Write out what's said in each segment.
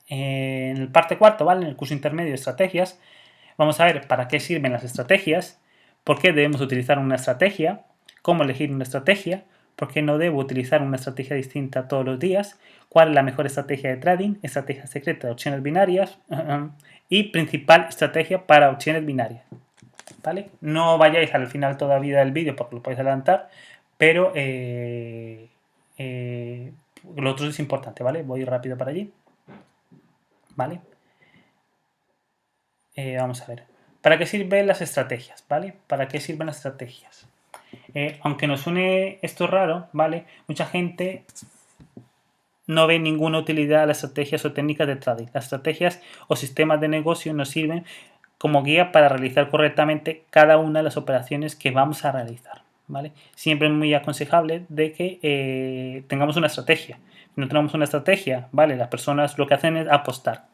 En el parte cuarto, ¿vale? En el curso intermedio de estrategias, vamos a ver para qué sirven las estrategias, por qué debemos utilizar una estrategia, cómo elegir una estrategia, por qué no debo utilizar una estrategia distinta todos los días, cuál es la mejor estrategia de trading, estrategia secreta de opciones binarias y principal estrategia para opciones binarias. ¿Vale? No vayáis al final todavía del vídeo porque lo podéis adelantar, pero lo otro es importante, ¿vale? Voy rápido para allí, ¿vale? Vamos a ver. ¿Para qué sirven las estrategias? ¿Vale? ¿Para qué sirven las estrategias? Aunque nos suene esto raro, ¿vale? Mucha gente no ve ninguna utilidad a las estrategias o técnicas de trading. Las estrategias o sistemas de negocio nos sirven como guía para realizar correctamente cada una de las operaciones que vamos a realizar. ¿Vale? Siempre es muy aconsejable de que tengamos una estrategia. Si no tenemos una estrategia, ¿vale? Las personas lo que hacen es apostar.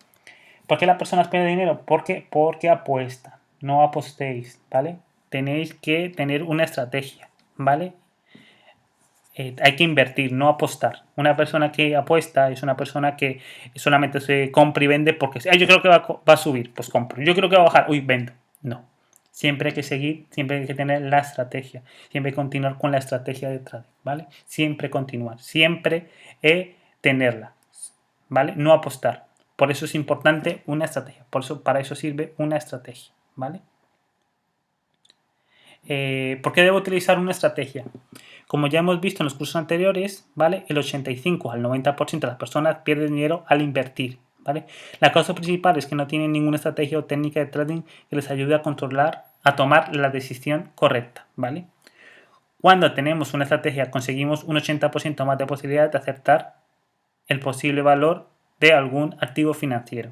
¿Por qué las personas pierden dinero? Porque apuestan. No apostéis, ¿vale? Tenéis que tener una estrategia, ¿vale? Hay que invertir, no apostar. Una persona que apuesta es una persona que solamente se compra y vende porque yo creo que va a subir, pues compro. Yo creo que va a bajar, uy, vendo. No. Siempre hay que seguir, siempre hay que tener la estrategia. Siempre hay que continuar con la estrategia de trading, ¿vale? Siempre continuar, siempre tenerla, ¿vale? No apostar. Por eso es importante una estrategia. Por eso, para eso sirve una estrategia, ¿vale? ¿Por qué debo utilizar una estrategia? Como ya hemos visto en los cursos anteriores, ¿vale? El 85 al 90% de las personas pierden dinero al invertir, ¿vale? La causa principal es que no tienen ninguna estrategia o técnica de trading que les ayude a controlar, a tomar la decisión correcta, ¿vale? Cuando tenemos una estrategia conseguimos un 80% más de posibilidades de acertar el posible valor de algún activo financiero.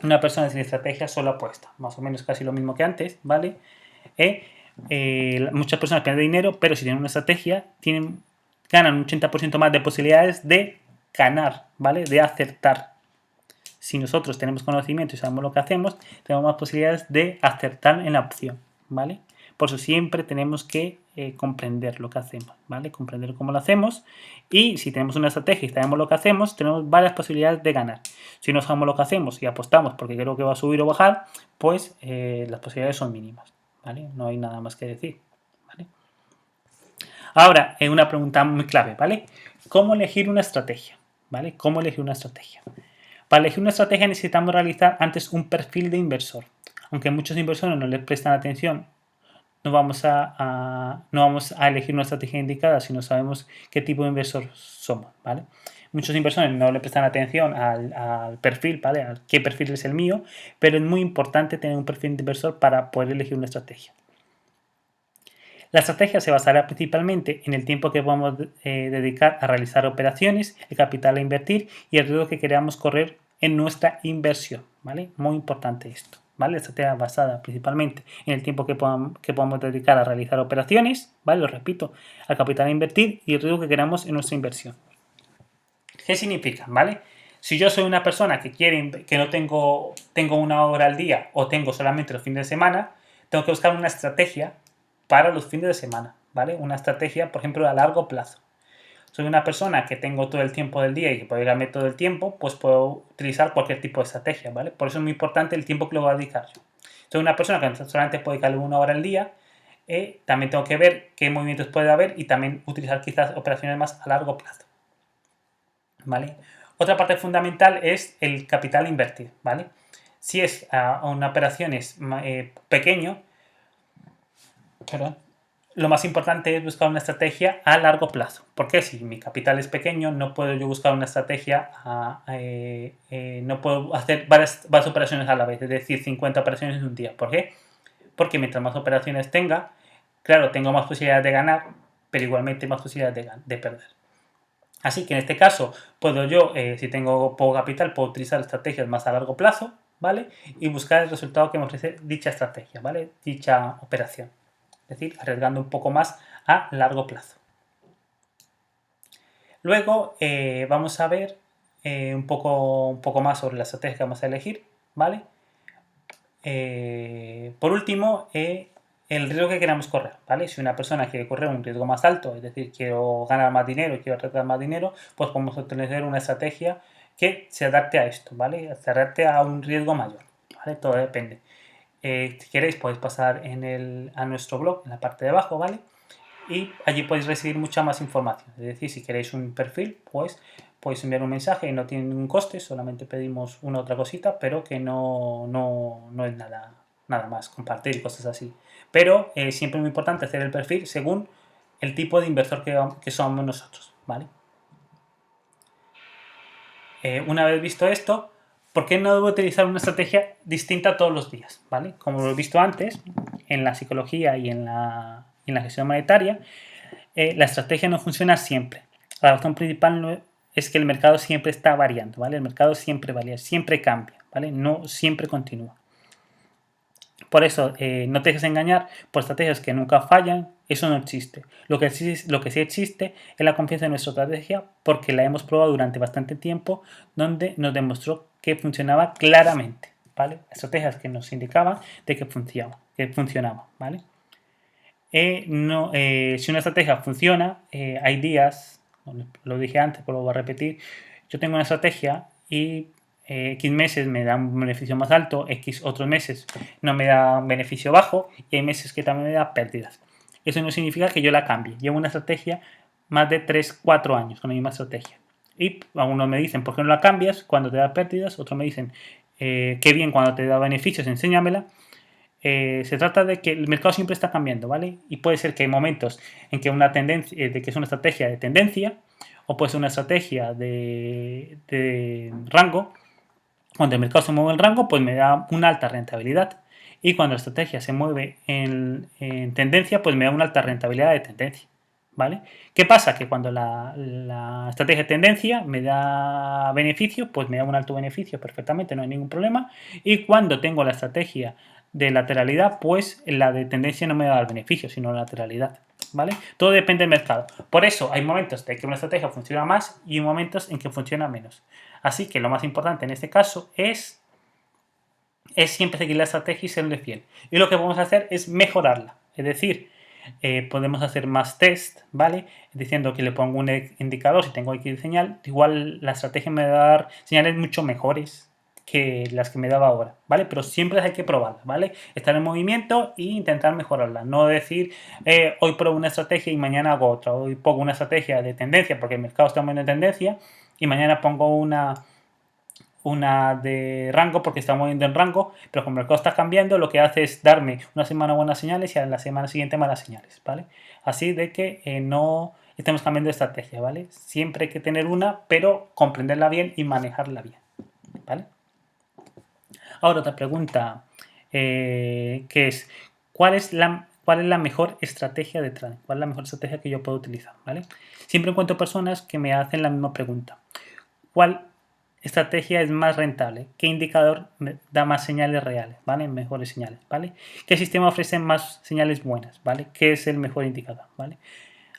Una persona sin estrategia solo apuesta, más o menos casi lo mismo que antes, ¿vale? Muchas personas pierden dinero, pero si tienen una estrategia, ganan un 80% más de posibilidades de ganar, ¿vale? De acertar. Si nosotros tenemos conocimiento y sabemos lo que hacemos, tenemos más posibilidades de acertar en la opción, ¿vale? Por eso siempre tenemos que comprender lo que hacemos, ¿vale? Comprender cómo lo hacemos y si tenemos una estrategia y sabemos lo que hacemos, tenemos varias posibilidades de ganar. Si no sabemos lo que hacemos y apostamos porque creo que va a subir o bajar, pues las posibilidades son mínimas, ¿vale? No hay nada más que decir, ¿vale? Ahora, una pregunta muy clave, ¿vale? ¿Cómo elegir una estrategia? ¿Vale? ¿Cómo elegir una estrategia? Para elegir una estrategia necesitamos realizar antes un perfil de inversor. Aunque muchos inversores no les prestan atención, no vamos a elegir una estrategia indicada si no sabemos qué tipo de inversor somos, ¿vale? Muchos inversores no le prestan atención al perfil, ¿vale? A qué perfil es el mío, pero es muy importante tener un perfil de inversor para poder elegir una estrategia. La estrategia se basará principalmente en el tiempo que podamos dedicar a realizar operaciones, el capital a invertir y el riesgo que queramos correr en nuestra inversión, ¿vale? Muy importante esto, ¿vale? La estrategia basada principalmente en el tiempo que podamos dedicar a realizar operaciones, ¿vale? Lo repito, al capital a invertir y el riesgo que queramos en nuestra inversión. ¿Qué significa, ¿vale? Si yo soy una persona que no tengo una hora al día o tengo solamente los fines de semana, tengo que buscar una estrategia para los fines de semana, ¿vale? Una estrategia, por ejemplo, a largo plazo. Soy una persona que tengo todo el tiempo del día y que puedo irme todo el tiempo, pues puedo utilizar cualquier tipo de estrategia, ¿vale? Por eso es muy importante el tiempo que le voy a dedicar yo. Soy una persona que solamente puede dedicarle una hora al día, también tengo que ver qué movimientos puede haber y también utilizar quizás operaciones más a largo plazo, ¿vale? Otra parte fundamental es el capital a invertir, ¿vale? Si es una operación es pequeño, perdón, lo más importante es buscar una estrategia a largo plazo. Porque si mi capital es pequeño, no puedo yo buscar una estrategia, no puedo hacer varias operaciones a la vez, es decir, 50 operaciones en un día. ¿Por qué? Porque mientras más operaciones tenga, claro, tengo más posibilidades de ganar, pero igualmente más posibilidades de perder. Así que en este caso, puedo yo, si tengo poco capital, puedo utilizar estrategias más a largo plazo, ¿vale? Y buscar el resultado que me ofrece dicha estrategia, ¿vale? Dicha operación. Es decir, arriesgando un poco más a largo plazo. Luego vamos a ver un poco más sobre la estrategia que vamos a elegir, ¿vale? Por último, el riesgo que queramos correr, ¿vale? Si una persona quiere correr un riesgo más alto, es decir, quiero ganar más dinero y quiero arriesgar más dinero, pues podemos utilizar una estrategia que se adapte a esto, ¿vale? Se adapte a un riesgo mayor, ¿vale? Todo depende. Si queréis podéis pasar a nuestro blog en la parte de abajo, ¿vale? Y allí podéis recibir mucha más información. Es decir, si queréis un perfil, pues podéis enviar un mensaje y no tiene ningún coste, solamente pedimos una otra cosita, pero que no es nada más, compartir y cosas así. Pero siempre es muy importante hacer el perfil según el tipo de inversor que somos nosotros, ¿vale? Una vez visto esto, ¿por qué no debo utilizar una estrategia distinta todos los días? ¿Vale? Como lo he visto antes, en la psicología y en la gestión monetaria, la estrategia no funciona siempre. La razón principal no es que el mercado siempre está variando, ¿vale? El mercado siempre varía, siempre cambia, ¿vale? No siempre continúa. Por eso, no te dejes engañar por estrategias que nunca fallan, eso no existe. Lo que sí existe es la confianza en nuestra estrategia porque la hemos probado durante bastante tiempo donde nos demostró que funcionaba claramente, ¿vale? Estrategias que nos indicaban de que funcionaba, ¿vale? Si una estrategia funciona, hay días, lo dije antes, pero lo voy a repetir, yo tengo una estrategia y X meses me da un beneficio más alto, X otros meses no me da un beneficio bajo y hay meses que también me da pérdidas. Eso no significa que yo la cambie. Llevo una estrategia más de 3 4 años con la misma estrategia. Y algunos me dicen, ¿por qué no la cambias cuando te da pérdidas? Otros me dicen, qué bien cuando te da beneficios, enséñamela. Se trata de que el mercado siempre está cambiando, ¿vale? Y puede ser que hay momentos en que una tendencia, de que es una estrategia de tendencia, o puede ser una estrategia de rango. Cuando el mercado se mueve en rango, pues me da una alta rentabilidad. Y cuando la estrategia se mueve en tendencia, pues me da una alta rentabilidad de tendencia, ¿vale? ¿Qué pasa? Que cuando la estrategia de tendencia me da beneficio, pues me da un alto beneficio perfectamente, no hay ningún problema. Y cuando tengo la estrategia de lateralidad, pues la de tendencia no me da el beneficio, sino la lateralidad, ¿vale? Todo depende del mercado. Por eso hay momentos de que una estrategia funciona más y momentos en que funciona menos. Así que lo más importante en este caso es siempre seguir la estrategia y serle fiel. Y lo que vamos a hacer es mejorarla. Es decir, podemos hacer más test, ¿vale? Diciendo que le pongo un indicador si tengo X señal, igual la estrategia me va a dar señales mucho mejores que las que me daba ahora, ¿vale? Pero siempre hay que probarla, ¿vale? Estar en movimiento e intentar mejorarla. No decir, hoy pruebo una estrategia y mañana hago otra. Hoy pongo una estrategia de tendencia porque el mercado está moviendo en tendencia y mañana pongo una de rango porque está moviendo en rango, pero como el mercado está cambiando, lo que hace es darme una semana buenas señales y a la semana siguiente malas señales, ¿vale? Así de que no estemos cambiando de estrategia, ¿vale? Siempre hay que tener una, pero comprenderla bien y manejarla bien, ¿vale? Ahora otra pregunta, que es, ¿cuál es la mejor estrategia de trading? ¿Cuál es la mejor estrategia que yo puedo utilizar? ¿Vale? Siempre encuentro personas que me hacen la misma pregunta. ¿Cuál estrategia es más rentable? ¿Qué indicador me da más señales reales? ¿Vale? Mejores señales, ¿vale? ¿Qué sistema ofrece más señales buenas? ¿Vale? ¿Qué es el mejor indicador? ¿Vale?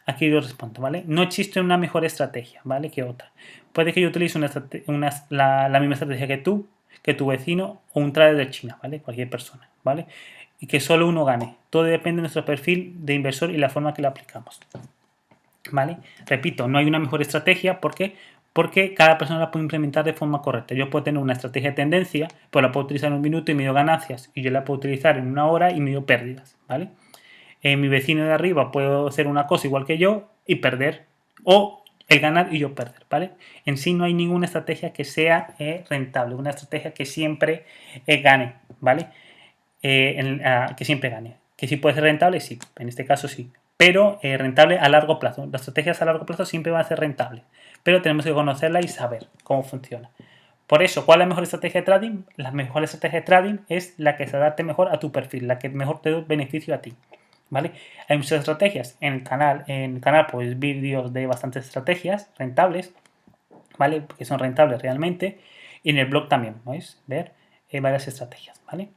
Aquí yo respondo, ¿vale? No existe una mejor estrategia, ¿vale? Que otra. Puede que yo utilice la misma estrategia que tu vecino o un trader de China, ¿vale? Cualquier persona, ¿vale? Y que solo uno gane. Todo depende de nuestro perfil de inversor y la forma que lo aplicamos, ¿vale? Repito, no hay una mejor estrategia porque cada persona la puede implementar de forma correcta. Yo puedo tener una estrategia de tendencia, pero la puedo utilizar en un minuto y me dio ganancias, y yo la puedo utilizar en una hora y me dio pérdidas, ¿vale? Mi vecino de arriba puede hacer una cosa igual que yo y perder, o el ganar y yo perder, ¿vale? En sí no hay ninguna estrategia que sea rentable, una estrategia que siempre gane, ¿vale? Que siempre gane. Que sí puede ser rentable, sí, en este caso sí, pero rentable a largo plazo. Las estrategias a largo plazo siempre van a ser rentables, pero tenemos que conocerla y saber cómo funciona. Por eso, ¿cuál es la mejor estrategia de trading? La mejor estrategia de trading es la que se adapte mejor a tu perfil, la que mejor te dé beneficio a ti, ¿vale? Hay muchas estrategias en el canal. En el canal, pues vídeos de bastantes estrategias rentables, ¿vale? Que son rentables realmente. Y en el blog también, ¿veis? Ver varias estrategias, ¿vale?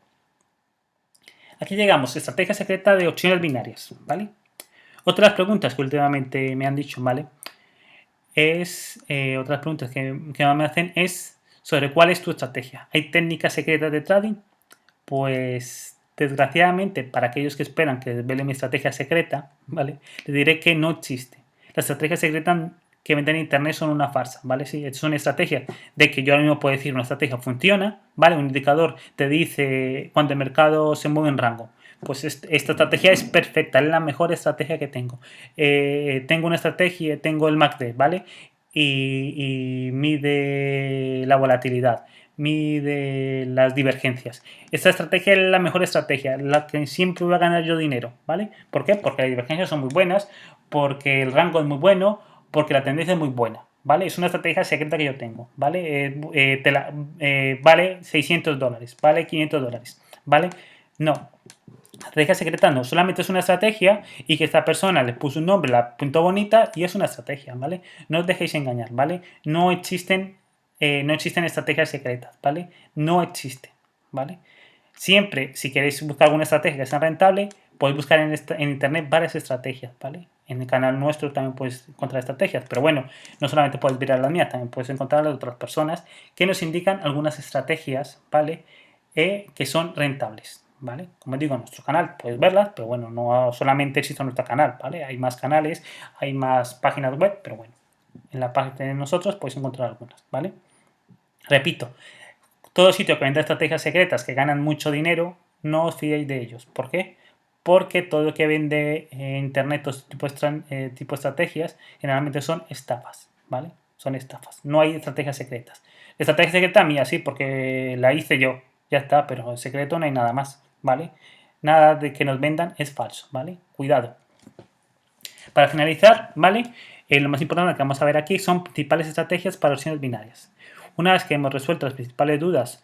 Aquí llegamos, estrategia secreta de opciones binarias, ¿vale? Otras preguntas que últimamente me han dicho, ¿vale? Otras preguntas que más me hacen es sobre cuál es tu estrategia. ¿Hay técnicas secretas de trading? Pues desgraciadamente, para aquellos que esperan que desvele mi estrategia secreta, ¿vale? Les diré que no existe. La estrategia secreta que venden en internet son una farsa, ¿vale? Sí, es una estrategia de que yo ahora mismo puedo decir una estrategia funciona, ¿vale? Un indicador te dice cuando el mercado se mueve en rango. Pues esta estrategia es perfecta, es la mejor estrategia que tengo. Tengo una estrategia, tengo el MACD, ¿vale? Y mide la volatilidad, mide las divergencias. Esta estrategia es la mejor estrategia, la que siempre voy a ganar yo dinero, ¿vale? ¿Por qué? Porque las divergencias son muy buenas, porque el rango es muy bueno, porque la tendencia es muy buena, ¿vale? Es una estrategia secreta que yo tengo, ¿vale? Vale $600, vale $500, ¿vale? No, la estrategia secreta no, solamente es una estrategia y que esta persona le puso un nombre, la pintó bonita y es una estrategia, ¿vale? No os dejéis engañar, ¿vale? No existen estrategias secretas, ¿vale? No existen, ¿vale? Siempre, si queréis buscar alguna estrategia que sea rentable, podéis buscar en internet varias estrategias, ¿vale? En el canal nuestro también puedes encontrar estrategias, pero bueno, no solamente puedes mirar las mías, también puedes encontrar las de otras personas que nos indican algunas estrategias, ¿vale? Que son rentables, ¿vale? Como digo, en nuestro canal puedes verlas, pero bueno, no solamente existe en nuestro canal, ¿vale? Hay más canales, hay más páginas web, pero bueno, en la página de nosotros podéis encontrar algunas, ¿vale? Repito, todo sitio que venda estrategias secretas que ganan mucho dinero, no os fiéis de ellos. ¿Por qué? Porque todo lo que vende internet, tipo de estrategias, generalmente son estafas, ¿vale? Son estafas. No hay estrategias secretas. Estrategia secreta mía, sí, porque la hice yo. Ya está, pero en secreto no hay nada más, ¿vale? Nada de que nos vendan es falso, ¿vale? Cuidado. Para finalizar, ¿vale? Lo más importante que vamos a ver aquí son principales estrategias para opciones binarias. Una vez que hemos resuelto las principales dudas,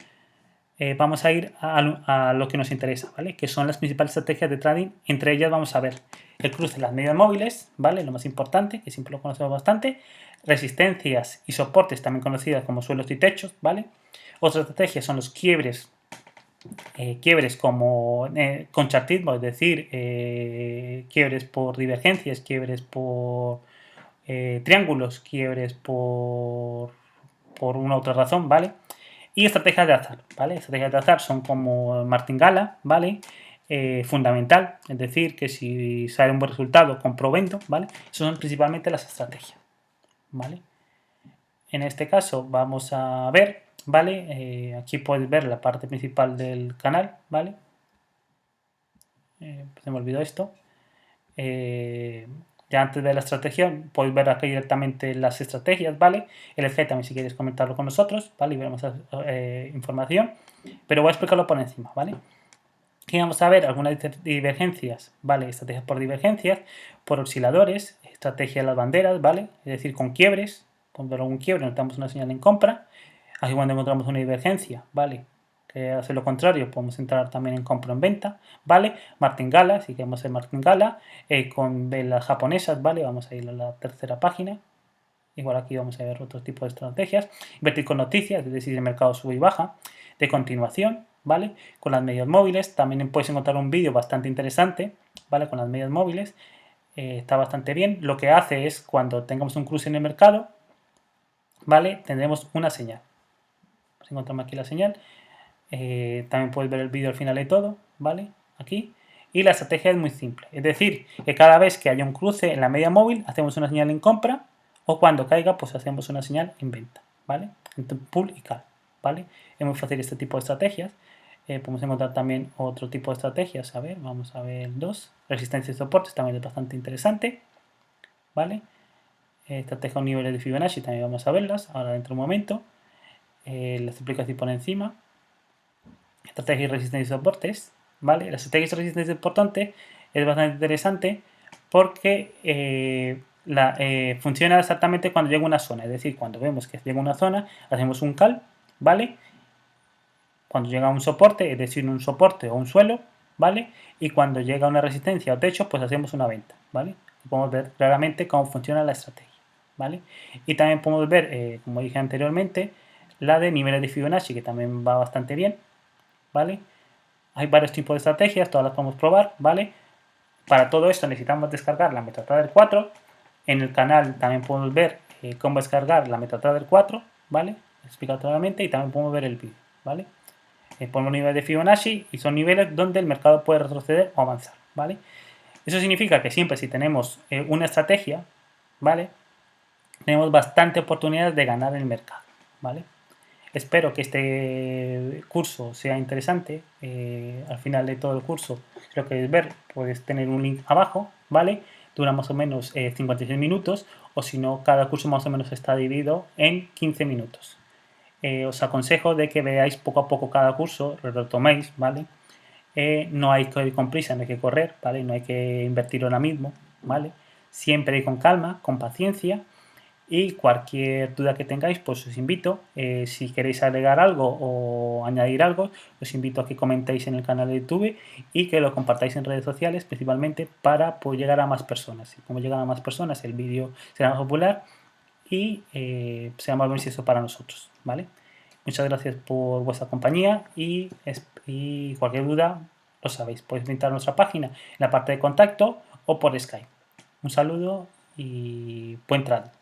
vamos a ir a lo que nos interesa, ¿vale? Que son las principales estrategias de trading. Entre ellas vamos a ver el cruce de las medias móviles, ¿vale? Lo más importante, que siempre lo conocemos bastante. Resistencias y soportes, también conocidas como suelos y techos, ¿vale? Otra estrategia son los quiebres como con chartismo, es decir, quiebres por divergencias, quiebres por triángulos, quiebres por una otra razón, ¿vale? Y estrategias de azar, ¿vale? Estrategias de azar son como martingala, ¿vale? Fundamental, es decir, que si sale un buen resultado, compro vendo, ¿vale? Esas son principalmente las estrategias, ¿vale? En este caso vamos a ver, ¿vale? Aquí puedes ver la parte principal del canal, ¿vale? Se me olvidó esto. Ya antes de la estrategia, podéis ver aquí directamente las estrategias, ¿vale? El FG también si queréis comentarlo con nosotros, ¿vale? Y veremos información, pero voy a explicarlo por encima, ¿vale? Aquí vamos a ver algunas divergencias, ¿vale? Estrategias por divergencias, por osciladores, estrategia de las banderas, ¿vale? Es decir, con quiebres, cuando un quiebre notamos una señal en compra, aquí cuando encontramos una divergencia, ¿vale? Que hace lo contrario, podemos entrar también en compra en venta, ¿vale? Martingala, si queremos hacer martingala, con velas japonesas, ¿vale? Vamos a ir a la tercera página. Igual aquí vamos a ver otro tipo de estrategias. Invertir con noticias, es decir, el mercado sube y baja. De continuación, ¿vale? Con las medias móviles, también puedes encontrar un vídeo bastante interesante, ¿vale? Con las medias móviles, está bastante bien. Lo que hace es, cuando tengamos un cruce en el mercado, ¿vale? Tendremos una señal. Encontramos aquí la señal. También puedes ver el vídeo al final de todo, ¿vale? Aquí. Y la estrategia es muy simple. Es decir, que cada vez que haya un cruce en la media móvil, hacemos una señal en compra, o cuando caiga, pues hacemos una señal en venta, ¿vale? Entre pull y call, ¿vale? Es muy fácil este tipo de estrategias. Podemos encontrar también otro tipo de estrategias. A ver, vamos a ver dos. Resistencia y soportes también es bastante interesante, ¿vale? Estrategia con niveles de Fibonacci también vamos a verlas ahora dentro de un momento. Las explico así por encima. Estrategia y resistencia y soportes, ¿vale? La estrategia y resistencia y soporte es bastante interesante porque funciona exactamente cuando llega una zona, es decir, cuando vemos que llega una zona, hacemos un call, ¿vale? Cuando llega un soporte, es decir, un soporte o un suelo, ¿vale? Y cuando llega una resistencia o techo, pues hacemos una venta, ¿vale? Y podemos ver claramente cómo funciona la estrategia, ¿vale? Y también podemos ver, como dije anteriormente, la de niveles de Fibonacci, que también va bastante bien, ¿vale? Hay varios tipos de estrategias, todas las podemos probar, ¿vale? Para todo esto necesitamos descargar la MetaTrader 4. En el canal también podemos ver cómo descargar la MetaTrader 4, ¿vale? Explicado claramente y también podemos ver el vídeo, ¿vale? Ponemos niveles de Fibonacci y son niveles donde el mercado puede retroceder o avanzar, ¿vale? Eso significa que siempre si tenemos una estrategia, ¿vale? tenemos bastante oportunidades de ganar el mercado, ¿vale? Espero que este curso sea interesante. Al final de todo el curso, creo que es ver, puedes tener un link abajo, ¿vale? Dura más o menos 56 minutos, o si no, cada curso más o menos está dividido en 15 minutos. Os aconsejo de que veáis poco a poco cada curso, lo retoméis, ¿vale? No hay que ir con prisa, no hay que correr, ¿vale? No hay que invertir ahora mismo, ¿vale? Siempre ir con calma, con paciencia, y cualquier duda que tengáis, pues os invito, si queréis agregar algo o añadir algo, os invito a que comentéis en el canal de YouTube y que lo compartáis en redes sociales, principalmente para poder llegar a más personas. Y como llegan a más personas, el vídeo será más popular y será más beneficioso para nosotros, ¿vale? Muchas gracias por vuestra compañía y cualquier duda, lo sabéis, podéis visitar nuestra página en la parte de contacto o por Skype. Un saludo y buen trato.